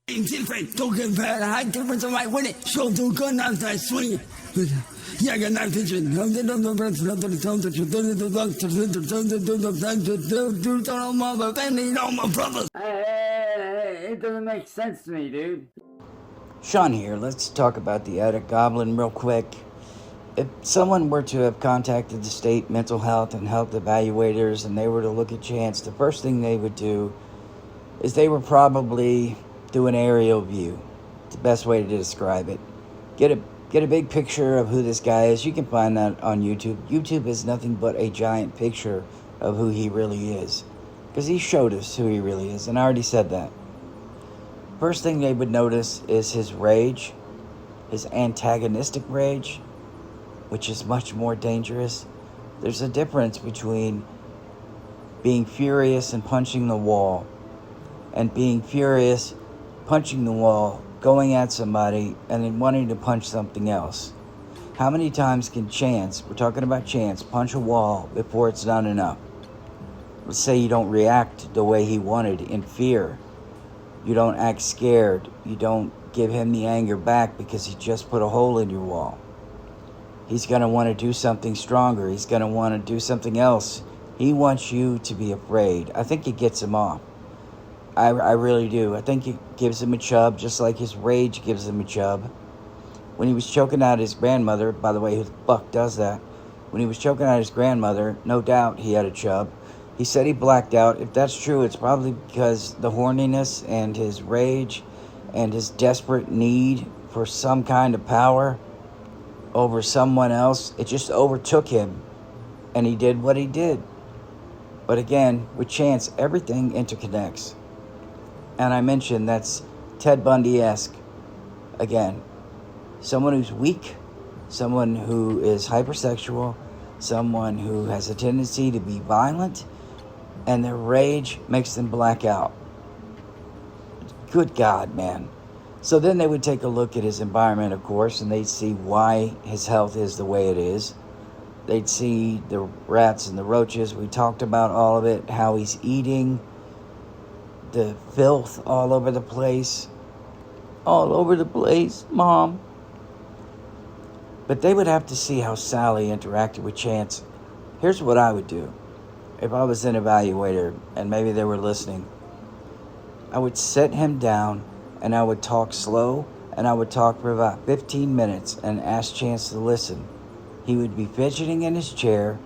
Different, don't get bad. High difference of my winning. Show do good, not that swing. Yeah, I got nice vision. All my brothers. Hey, it doesn't make sense to me, dude. Sean here. Let's talk about the attic goblin real quick. If someone were to have contacted the state mental health and health evaluators and they were to look at Chance, the first thing they would do is they would probably do an aerial view. It's the best way to describe it. Get a big picture of who this guy is. You can find that on YouTube. YouTube is nothing but a giant picture of who he really is, because he showed us who he really is, and I already said that. First thing they would notice is his rage, his antagonistic rage, which is much more dangerous. There's a difference between being furious and punching the wall, and being furious, punching the wall, going at somebody, and then wanting to punch something else. How many times can Chance, we're talking about Chance, punch a wall before it's done enough? Let's say you don't react the way he wanted in fear. You don't act scared. You don't give him the anger back because he just put a hole in your wall. He's going to want to do something stronger. He's going to want to do something else. He wants you to be afraid. I think it gets him off. I really do. I think it gives him a chub, just like his rage gives him a chub. When he was choking out his grandmother, by the way, who the fuck does that? When he was choking out his grandmother, no doubt he had a chub. He said he blacked out. If that's true, it's probably because the horniness and his rage and his desperate need for some kind of power over someone else, it just overtook him, and he did what he did. But again, with Chance, everything interconnects. And I mentioned that's Ted Bundy-esque. Again, someone who's weak, someone who is hypersexual, someone who has a tendency to be violent, and their rage makes them black out. Good God, man. So then they would take a look at his environment, of course, and they'd see why his health is the way it is. They'd see the rats and the roaches. We talked about all of it, how he's eating, the filth all over the place. All over the place, Mom. But they would have to see how Sally interacted with Chance. Here's what I would do. If I was an evaluator, and maybe they were listening, I would sit him down, and I would talk slow, and I would talk for about 15 minutes and ask Chance to listen. He would be fidgeting in his chair.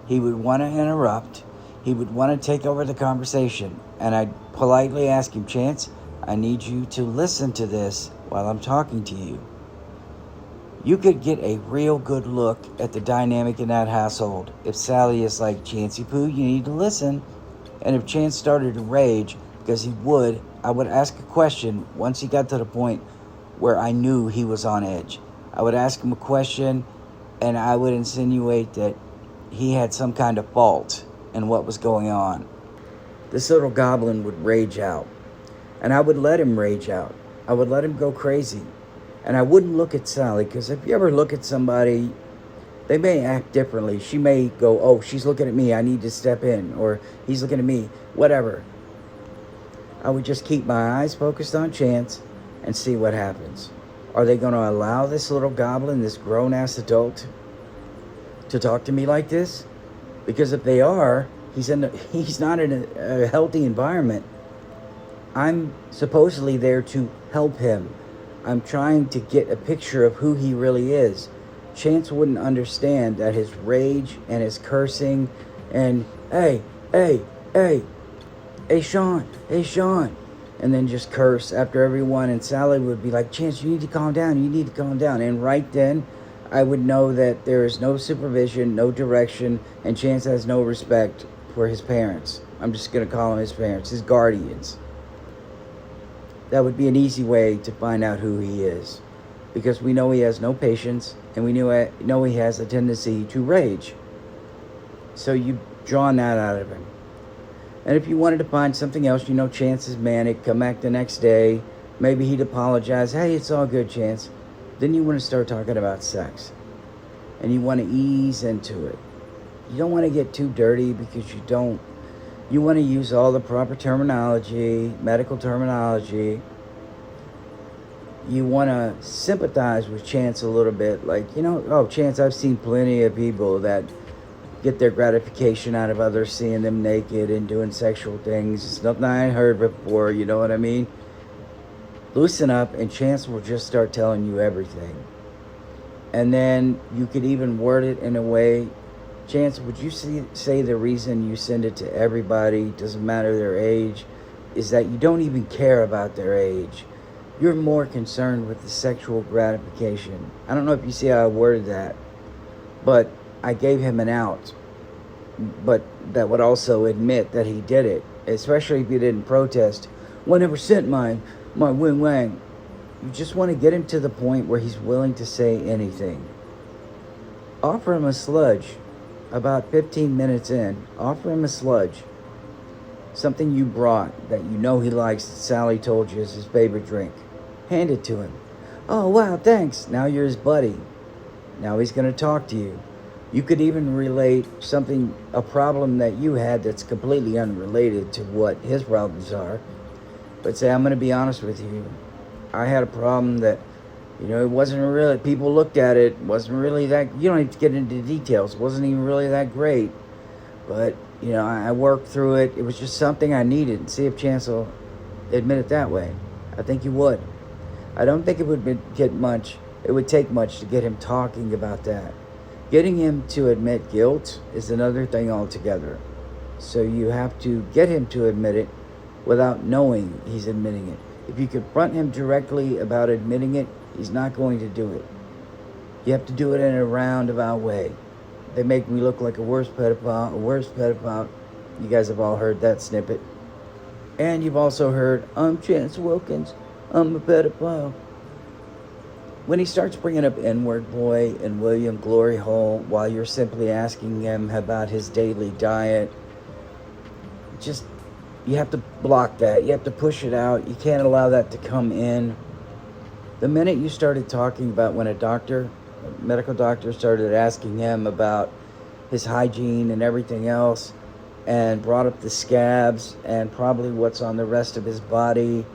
He would want to interrupt. He would want to take over the conversation. And I'd politely ask him, Chance, I need you to listen to this while I'm talking to you. You could get a real good look at the dynamic in that household if Sally is like, Chancey Poo, you need to listen. And if Chance started to rage, because I would ask a question once he got to the point where I knew he was on edge. I would ask him a question, and I would insinuate that he had some kind of fault in what was going on. This little goblin would rage out, and I would let him rage out. I would let him go crazy, and I wouldn't look at Sally, because if you ever look at somebody, they may act differently. She may go, oh, she's looking at me, I need to step in, or he's looking at me, whatever. I would just keep my eyes focused on Chance and see what happens. Are they going to allow this little goblin, this grown-ass adult, to talk to me like this? Because if they are, he's not in a healthy environment. I'm supposedly there to help him. I'm trying to get a picture of who he really is. Chance wouldn't understand that his rage and his cursing and, hey, Sean, and then just curse after everyone, and Sally would be like, Chance, you need to calm down, and right then, I would know that there is no supervision, no direction, and Chance has no respect for his parents. I'm just going to call them his parents, his guardians. That would be an easy way to find out who he is, because we know he has no patience, and we know he has a tendency to rage. So you've drawn that out of him. And if you wanted to find something else, Chance is manic, come back the next day, maybe he'd apologize, hey, it's all good, Chance. Then you want to start talking about sex. And you want to ease into it. You don't want to get too dirty, because you want to use all the proper terminology, medical terminology, you want to sympathize with Chance a little bit. Like, oh, Chance, I've seen plenty of people that get their gratification out of others seeing them naked and doing sexual things. It's nothing I ain't heard before, you know what I mean? Loosen up, and Chance will just start telling you everything. And then you could even word it in a way, Chance, would you say the reason you send it to everybody, doesn't matter their age, is that you don't even care about their age. You're more concerned with the sexual gratification. I don't know if you see how I worded that, but I gave him an out. But that would also admit that he did it, especially if he didn't protest. 100% my wing wang. You just want to get him to the point where he's willing to say anything. Offer him a sludge. About 15 minutes in, offer him a sludge. Something you brought that you know he likes that Sally told you is his favorite drink. Hand it to him. Oh, wow, thanks. Now you're his buddy. Now he's going to talk to you. You could even relate a problem that you had that's completely unrelated to what his problems are. But say, I'm going to be honest with you. I had a problem that, it wasn't really, people looked at it, wasn't really that, you don't have to get into details, it wasn't even really that great. But, I worked through it. It was just something I needed. See if Chance will admit it that way. I think you would. I don't think it would take much to get him talking about that. Getting him to admit guilt is another thing altogether. So you have to get him to admit it without knowing he's admitting it. If you confront him directly about admitting it, he's not going to do it. You have to do it in a roundabout way. They make me look like a worse pedophile. You guys have all heard that snippet. And you've also heard, I'm Chance Wilkins, I'm a pedophile. When he starts bringing up N-word boy and William Glory Hole while you're simply asking him about his daily diet, you have to block that. You have to push it out. You can't allow that to come in. The minute you started talking about when a medical doctor started asking him about his hygiene and everything else, and brought up the scabs and probably what's on the rest of his body,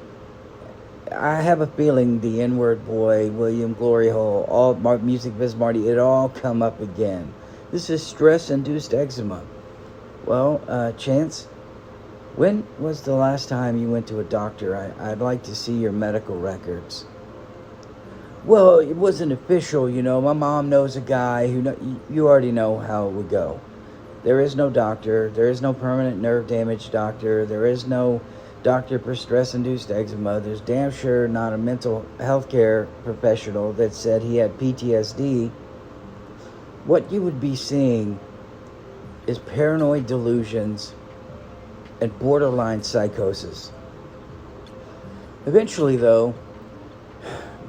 I have a feeling the N-word boy, William Glory Hole, all Music Biz Marty, it all come up again. This is stress-induced eczema. Well, Chance, when was the last time you went to a doctor? I'd like to see your medical records. Well, it wasn't official, My mom knows a guy who you already know how it would go. There is no doctor. There is no permanent nerve damage doctor. There is no doctor for stress-induced eczema. There's damn sure not a mental health care professional that said he had PTSD. What you would be seeing is paranoid delusions and borderline psychosis. Eventually, though,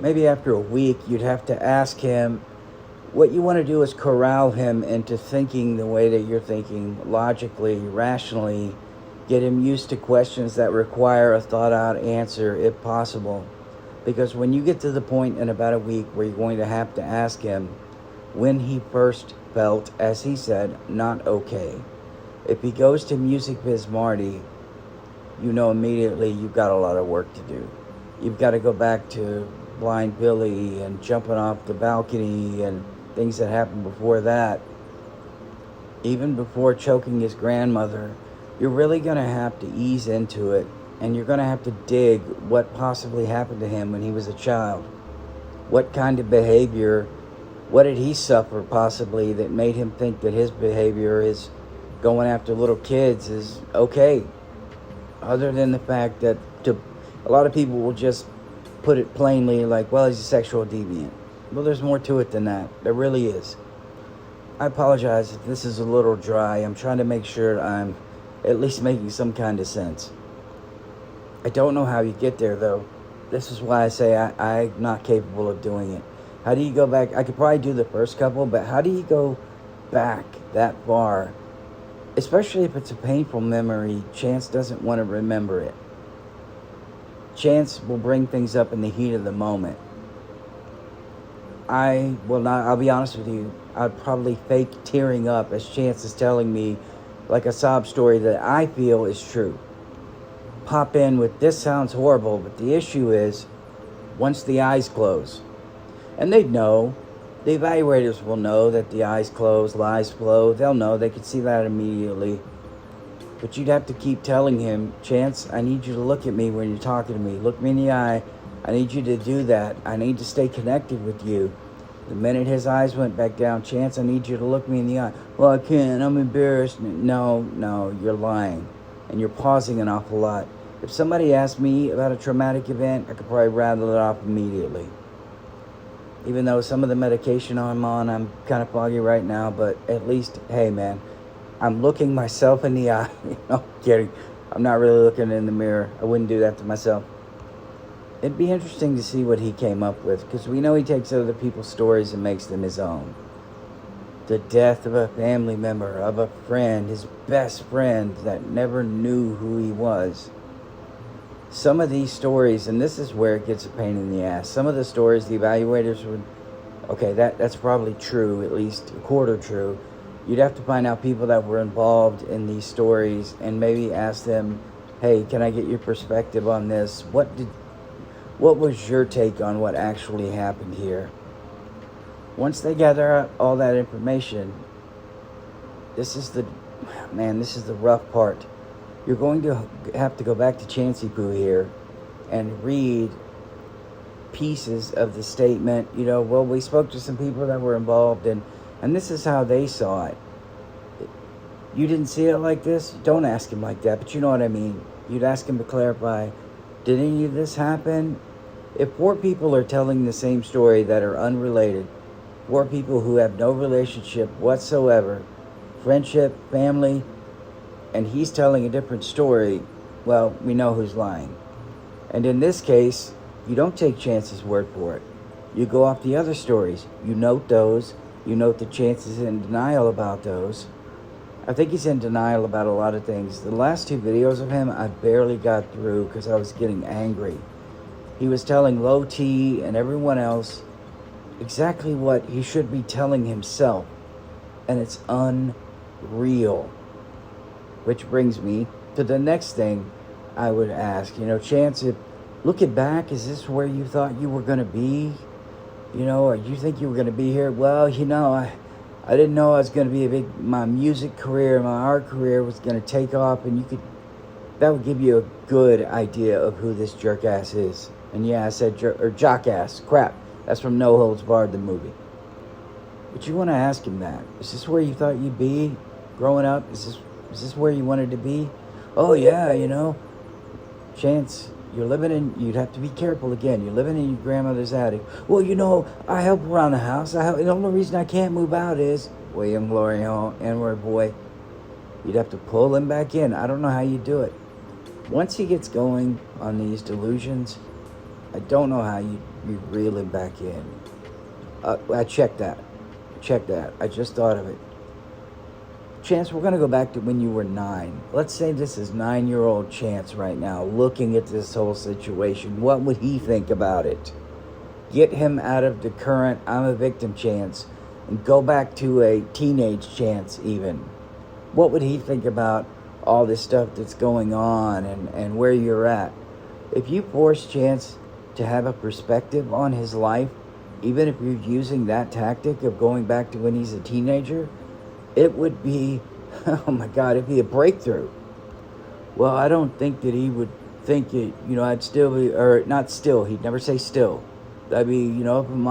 maybe after a week, you'd have to ask him. What you want to do is corral him into thinking the way that you're thinking, logically, rationally. Get him used to questions that require a thought-out answer, if possible. Because when you get to the point in about a week where you're going to have to ask him when he first felt, as he said, not okay. If he goes to Music Biz Marty, you know immediately you've got a lot of work to do. You've got to go back to Blind Billy and jumping off the balcony and things that happened before that. Even before choking his grandmother, you're really going to have to ease into it, and you're going to have to dig what possibly happened to him when he was a child. What kind of behavior, what did he suffer possibly that made him think that his behavior is going after little kids is okay? Other than the fact that a lot of people will just put it plainly like, well, he's a sexual deviant. Well, there's more to it than that. There really is. I apologize if this is a little dry. I'm trying to make sure I'm at least making some kind of sense. I don't know how you get there, though. This is why I say I'm not capable of doing it. How do you go back? I could probably do the first couple, but how do you go back that far? Especially if it's a painful memory, Chance doesn't want to remember it. Chance will bring things up in the heat of the moment. I will not, I'll be honest with you, I'd probably fake tearing up as Chance is telling me like a sob story that I feel is true. Pop in with, this sounds horrible, but the issue is, once the eyes close. And they'd know. The evaluators will know that the eyes close, lies flow. They'll know. They could see that immediately. But you'd have to keep telling him, Chance, I need you to look at me when you're talking to me. Look me in the eye. I need you to do that. I need to stay connected with you. The minute his eyes went back down, Chance, I need you to look me in the eye. Well, I can't. I'm embarrassed. No, you're lying. And you're pausing an awful lot. If somebody asked me about a traumatic event, I could probably rattle it off immediately. Even though some of the medication I'm on, I'm kind of foggy right now, but at least, hey man, I'm looking myself in the eye. No, kidding. I'm not really looking in the mirror. I wouldn't do that to myself. It'd be interesting to see what he came up with, because we know he takes other people's stories and makes them his own. The death of a family member, of a friend, his best friend that never knew who he was. Some of these stories, and this is where it gets a pain in the ass, some of the stories the evaluators would, okay, that's probably true, at least a quarter true. You'd have to find out people that were involved in these stories and maybe ask them, hey, can I get your perspective on this? What was your take on what actually happened here? Once they gather out all that information, this is the rough part. You're going to have to go back to Chancey Poo here and read pieces of the statement. Well, we spoke to some people that were involved, and this is how they saw it. You didn't see it like this? Don't ask him like that, but you know what I mean. You'd ask him to clarify, did any of this happen? If 4 people are telling the same story that are unrelated, 4 people who have no relationship whatsoever, friendship, family, and he's telling a different story, well, we know who's lying. And in this case, you don't take Chance's word for it. You go off the other stories. You note those. You note that Chance is in denial about those. I think he's in denial about a lot of things. The last 2 videos of him, I barely got through because I was getting angry. He was telling Low T and everyone else exactly what he should be telling himself. And it's unreal. Which brings me to the next thing I would ask. Chance, if looking back, is this where you thought you were going to be? Or you think you were going to be here? Well, I didn't know I was going to be my music career, my art career was going to take off, and that would give you a good idea of who this jerk ass is. And yeah, I said jock ass. Crap. That's from No Holds Barred, the movie. But you want to ask him that. Is this where you thought you'd be growing up? Is this where you wanted to be? Oh yeah, Chance, you'd have to be careful again. You're living in your grandmother's attic. Well, I help around the house. The only reason I can't move out is William Glory Hall, N-word boy. You'd have to pull him back in. I don't know how you do it. Once he gets going on these delusions, I don't know how you reel him back in. I checked that. I just thought of it. Chance, we're going to go back to when you were 9. Let's say this is 9-year-old Chance right now, looking at this whole situation. What would he think about it? Get him out of the current I'm a victim Chance and go back to a teenage Chance even. What would he think about all this stuff that's going on and where you're at? If you force Chance to have a perspective on his life, even if you're using that tactic of going back to when he's a teenager, it would be, oh my God, it'd be a breakthrough. Well, I don't think that he would think it, I'd still be, or not still, he'd never say still. I'd be, up in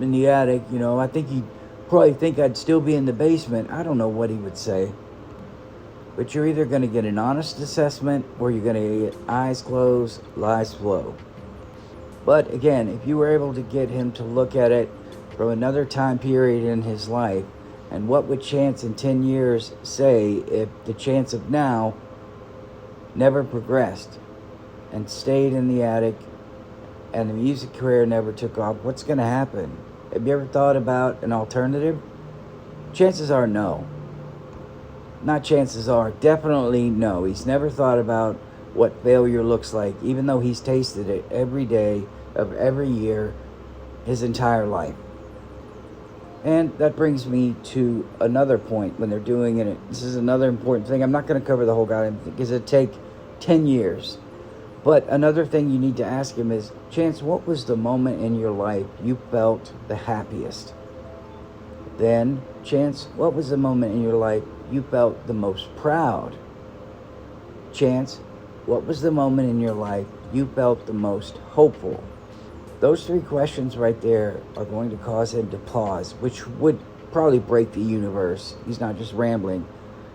in the attic, I think he'd probably think I'd still be in the basement. I don't know what he would say. But you're either going to get an honest assessment or you're going to get eyes closed, lies flow. But again, if you were able to get him to look at it from another time period in his life, and what would Chance in 10 years say if the Chance of now never progressed and stayed in the attic and the music career never took off? What's going to happen? Have you ever thought about an alternative? Chances are no. Not chances are, definitely no. He's never thought about what failure looks like, even though he's tasted it every day of every year his entire life. And that brings me to another point when they're doing it. This is another important thing. I'm not going to cover the whole goddamn thing because it'd take 10 years. But another thing you need to ask him is, Chance, what was the moment in your life you felt the happiest? Then, Chance, what was the moment in your life you felt the most proud? Chance, what was the moment in your life you felt the most hopeful? Those three questions right there are going to cause him to pause, which would probably break the universe. He's not just rambling.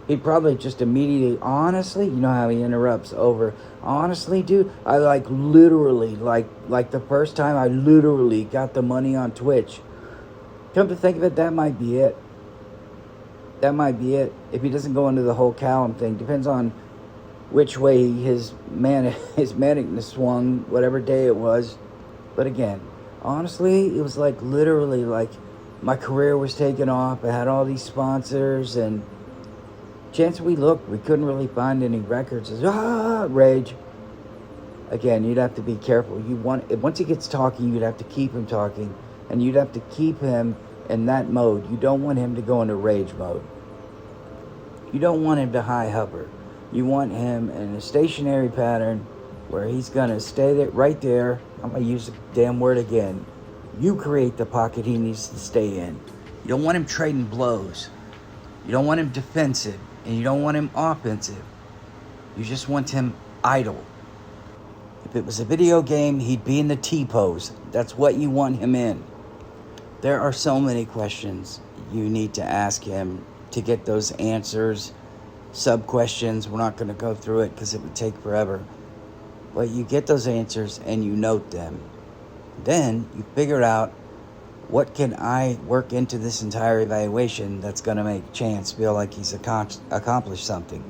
He'd probably just immediately, honestly, you know how he interrupts over, honestly, dude, I literally, the first time I literally got the money on Twitch. Come to think of it, that might be it. That might be it. If he doesn't go into the whole Callum thing, depends on which way his manicness swung, whatever day it was. But again, honestly, it was literally my career was taking off. I had all these sponsors, and Chance, we looked, we couldn't really find any records. Rage. Again, you'd have to be careful. Once he gets talking, you'd have to keep him talking, and you'd have to keep him in that mode. You don't want him to go into rage mode. You don't want him to high hover. You want him in a stationary pattern where he's going to stay there, right there. I'm going to use the damn word again. You create the pocket he needs to stay in. You don't want him trading blows. You don't want him defensive, and you don't want him offensive. You just want him idle. If it was a video game, he'd be in the T-pose. That's what you want him in. There are so many questions you need to ask him to get those answers. Sub-questions, we're not going to go through it because it would take forever. But you get those answers and you note them. Then you figure out, what can I work into this entire evaluation that's going to make Chance feel like he's accomplished something?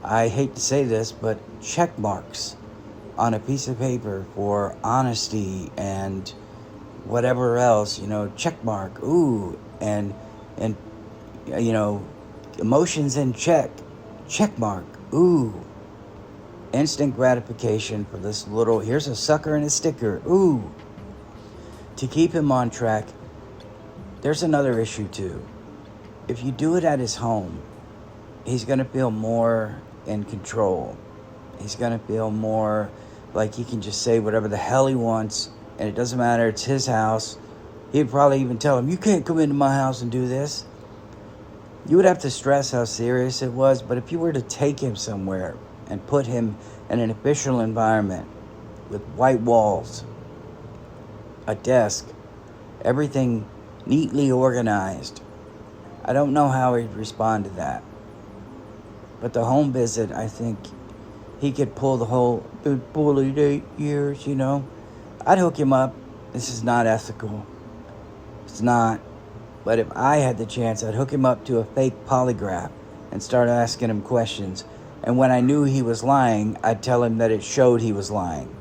I hate to say this, but check marks on a piece of paper for honesty and whatever else, check mark, ooh, and emotions in check mark, ooh, instant gratification for this little, here's a sucker and a sticker, ooh. To keep him on track, there's another issue too. If you do it at his home, he's going to feel more in control. He's going to feel more like he can just say whatever the hell he wants, and it doesn't matter, it's his house. He'd probably even tell him, you can't come into my house and do this. You would have to stress how serious it was, but if you were to take him somewhere and put him in an official environment with white walls, a desk, everything neatly organized, I don't know how he'd respond to that. But the home visit, I think he could pull the whole bullied 8 years, I'd hook him up. This is not ethical. It's not. But if I had the chance, I'd hook him up to a fake polygraph and start asking him questions. And when I knew he was lying, I'd tell him that it showed he was lying.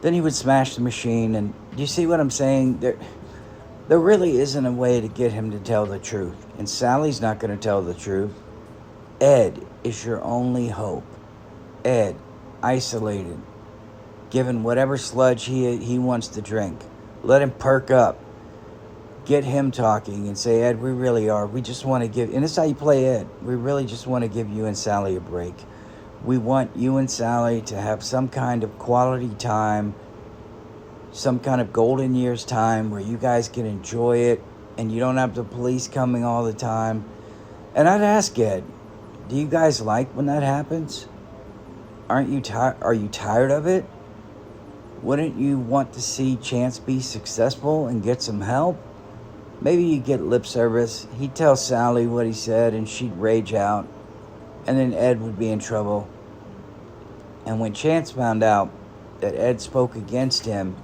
Then he would smash the machine. And do you see what I'm saying? There really isn't a way to get him to tell the truth. And Sally's not going to tell the truth. Ed is your only hope. Ed, isolated, given whatever sludge he wants to drink. Let him perk up. Get him talking and say, Ed, we really are. We just want to give, and this is how you play Ed. We really just want to give you and Sally a break. We want you and Sally to have some kind of quality time, some kind of golden years time where you guys can enjoy it and you don't have the police coming all the time. And I'd ask Ed, do you guys like when that happens? Are you tired of it? Wouldn't you want to see Chance be successful and get some help? Maybe you get lip service. He'd tell Sally what he said and she'd rage out. And then Ed would be in trouble. And when Chance found out that Ed spoke against him,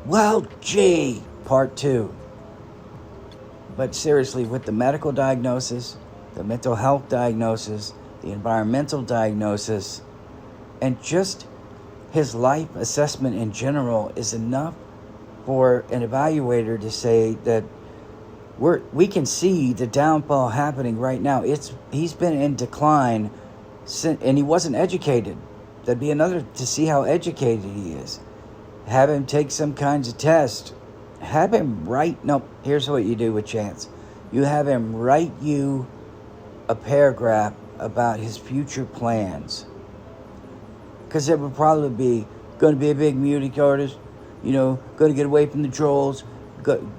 well, gee, part 2. But seriously, with the medical diagnosis, the mental health diagnosis, the environmental diagnosis, and just his life assessment in general is enough for an evaluator to say that we can see the downfall happening right now. He's been in decline and he wasn't educated. That'd be another, to see how educated he is. Have him take some kinds of test. Have him write, no, here's what you do with Chance. You have him write you a paragraph about his future plans. Because it would probably be going to be a big music artist, going to get away from the trolls,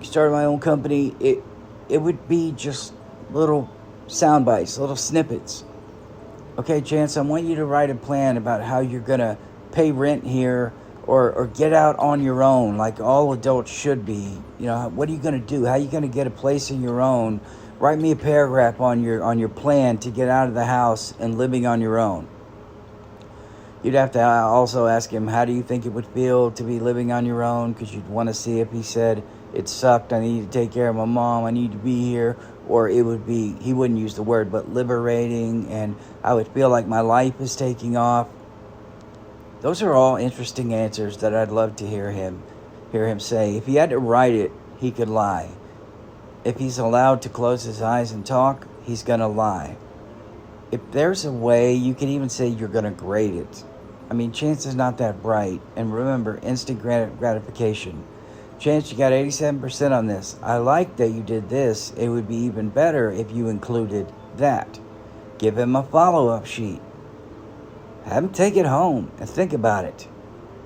start my own company. It would be just little sound bites, little snippets. Okay, Chance, I want you to write a plan about how you're going to pay rent here or get out on your own like all adults should be. What are you going to do? How are you going to get a place of your own? Write me a paragraph on your plan to get out of the house and living on your own. You'd have to also ask him, how do you think it would feel to be living on your own? Because you'd want to see if he said, it sucked, I need to take care of my mom, I need to be here. Or it would be, he wouldn't use the word, but liberating, and I would feel like my life is taking off. Those are all interesting answers that I'd love to hear him say. If he had to write it, he could lie. If he's allowed to close his eyes and talk, he's going to lie. If there's a way, you can even say you're going to grade it. I mean, Chance is not that bright. And remember, instant gratification. Chance, you got 87% on this. I like that you did this. It would be even better if you included that. Give him a follow-up sheet. Have him take it home and think about it.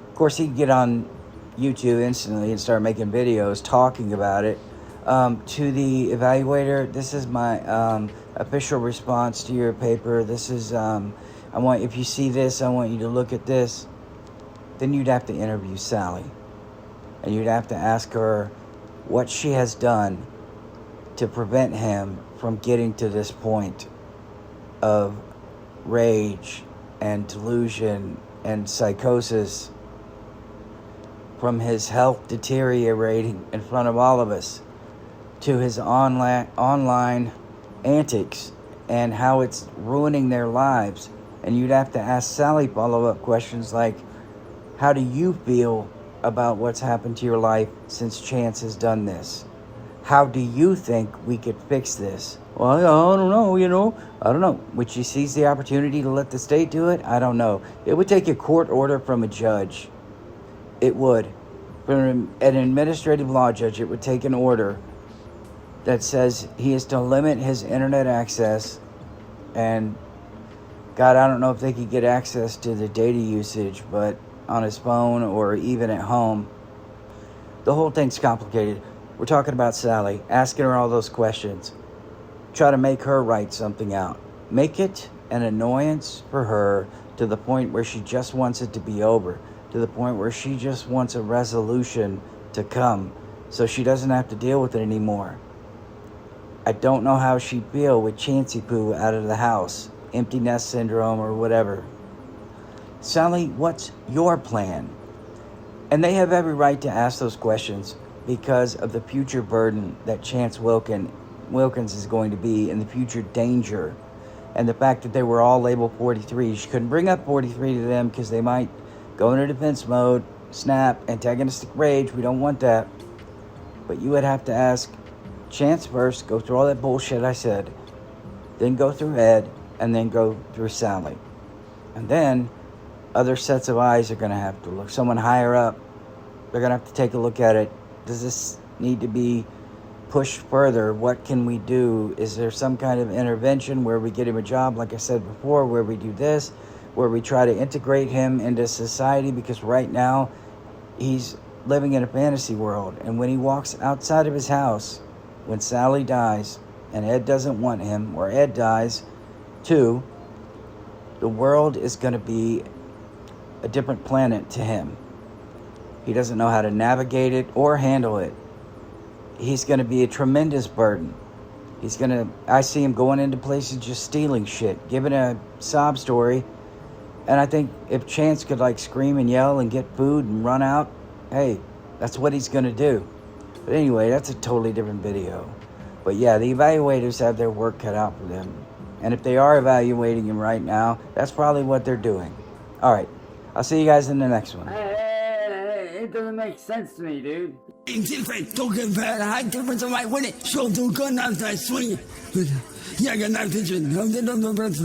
Of course, he'd get on YouTube instantly and start making videos talking about it. To the evaluator, this is my official response to your paper. This is, if you see this, I want you to look at this. Then you'd have to interview Sally. And you'd have to ask her what she has done to prevent him from getting to this point of rage and delusion and psychosis, from his health deteriorating in front of all of us to his online antics and how it's ruining their lives. And you'd have to ask Sally follow-up questions like, how do you feel about what's happened to your life since Chance has done this? How do you think we could fix this? Well, I don't know, I don't know. Would she seize the opportunity to let the state do it? I don't know. It would take a court order from a judge. It would. From an administrative law judge, it would take an order that says he is to limit his internet access. And God, I don't know if they could get access to the data usage, but on his phone or even at home. The whole thing's complicated. We're talking about Sally, asking her all those questions. Try to make her write something out. Make it an annoyance for her to the point where she just wants it to be over, to the point where she just wants a resolution to come so she doesn't have to deal with it anymore. I don't know how she'd feel with Chancey Poo out of the house, empty nest syndrome or whatever. Sally, what's your plan? And they have every right to ask those questions because of the future burden that Chance Wilkins is going to be, and the future danger, and the fact that they were all labeled 43. She couldn't bring up 43 to them because they might go into defense mode, snap, antagonistic rage. We don't want that. But you would have to ask Chance first, go through all that bullshit I said, then go through Ed, and then go through Sally. And then other sets of eyes are going to have to look. Someone higher up, they're going to have to take a look at it. Does this need to be pushed further? What can we do? Is there some kind of intervention where we get him a job, like I said before, where we do this, where we try to integrate him into society? Because right now, he's living in a fantasy world. And when he walks outside of his house, when Sally dies, and Ed doesn't want him, or Ed dies too, the world is going to be a different planet to him. He doesn't know how to navigate it or handle it. He's going to be a tremendous burden. I see him going into places just stealing shit, giving a sob story. And I think if Chance could scream and yell and get food and run out, hey, that's what he's going to do. But anyway, that's a totally different video. But yeah, the evaluators have their work cut out for them. And if they are evaluating him right now, that's probably what they're doing. All right. I'll see you guys in the next one. Hey, it doesn't make sense to me, dude. Different, don't get bad. I difference on my winning. Show do good now that I swing. Yeah, I got nice vision. I'm my brothers.